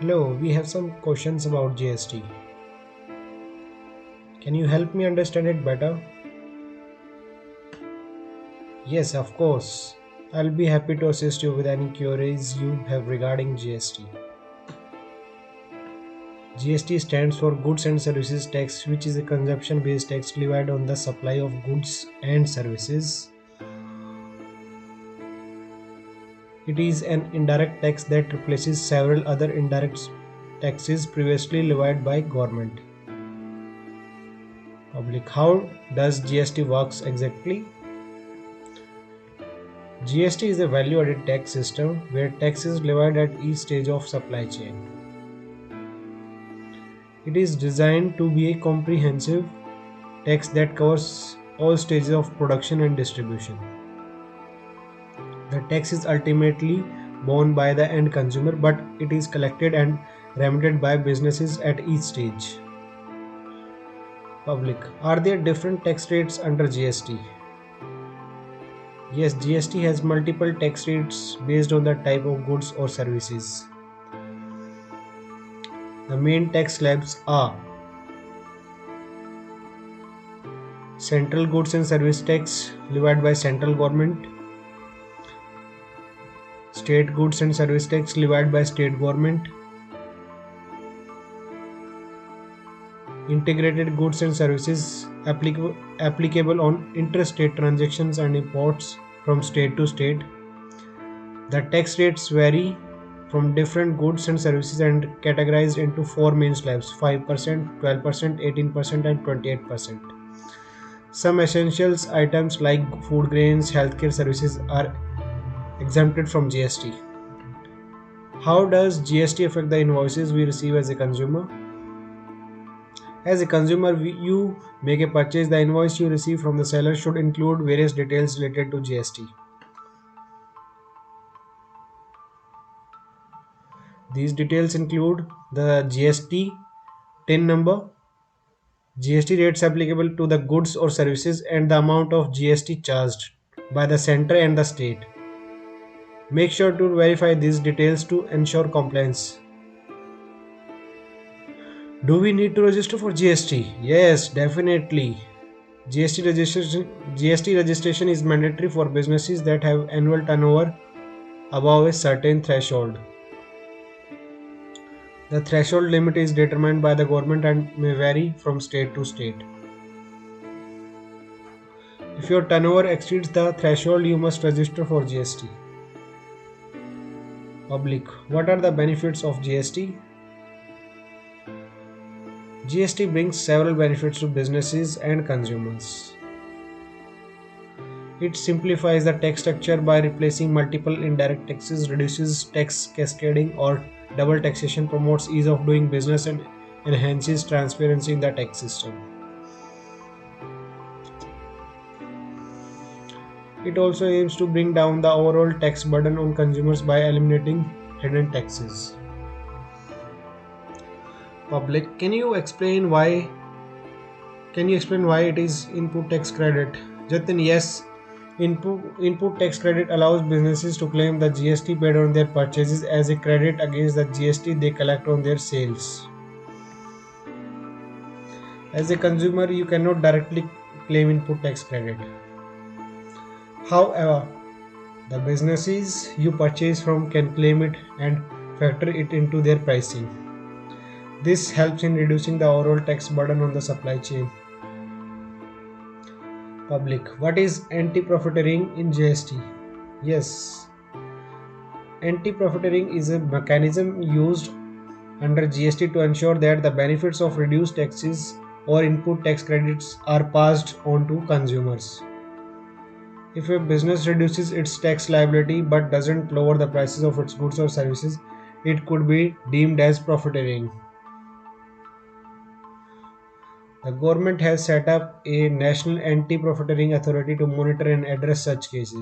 Hello, we have some questions about GST. Can you help me understand it better? Yes, of course. I'll be happy to assist you with any queries you have regarding GST. GST stands for Goods and Services Tax, which is a consumption based tax levied on the supply of goods and services. It is an indirect tax that replaces several other indirect taxes previously levied by government. Public. How does GST works exactly? GST is a value-added tax system where tax is levied at each stage of supply chain. It is designed to be a comprehensive tax that covers all stages of production and distribution. The tax is ultimately borne by the end consumer, but it is collected and remitted by businesses at each stage. Public. Are there different tax rates under GST? Yes, GST has multiple tax rates based on the type of goods or services. The main tax slabs are Central Goods and Service Tax levied by central government, State Goods and Service Tax levied by state government, Integrated Goods and Services applicable on interstate transactions and imports from state to state. The tax rates vary from different goods and services and categorized into four main slabs: 5%, 12%, 18%, and 28%. Some essentials items like food grains, healthcare services are exempted from GST. How does GST affect the invoices we receive as a consumer? As a consumer, you make a purchase, the invoice you receive from the seller should include various details related to GST. These details include the GST TIN number, GST rates applicable to the goods or services, and the amount of GST charged by the center and the state. Make sure to verify these details to ensure compliance. Do we need to register for GST? Yes, definitely. GST registration is mandatory for businesses that have annual turnover above a certain threshold. The threshold limit is determined by the government and may vary from state to state. If your turnover exceeds the threshold, you must register for GST. Public. What are the benefits of GST? GST brings several benefits to businesses and consumers. It simplifies the tax structure by replacing multiple indirect taxes, reduces tax cascading or double taxation, promotes ease of doing business, and enhances transparency in the tax system. It also aims to bring down the overall tax burden on consumers by eliminating hidden taxes. Public, can you explain why it is input tax credit? Jatin, yes. Input tax credit allows businesses to claim the GST paid on their purchases as a credit against the GST they collect on their sales. As a consumer, you cannot directly claim input tax credit. However, the businesses you purchase from can claim it and factor it into their pricing. This helps in reducing the overall tax burden on the supply chain. Public. What is anti-profiteering in GST? Yes. Anti-profiteering is a mechanism used under GST to ensure that the benefits of reduced taxes or input tax credits are passed on to consumers. If a business reduces its tax liability but doesn't lower the prices of its goods or services, it could be deemed as profiteering. The government has set up a national anti-profiteering authority to monitor and address such cases.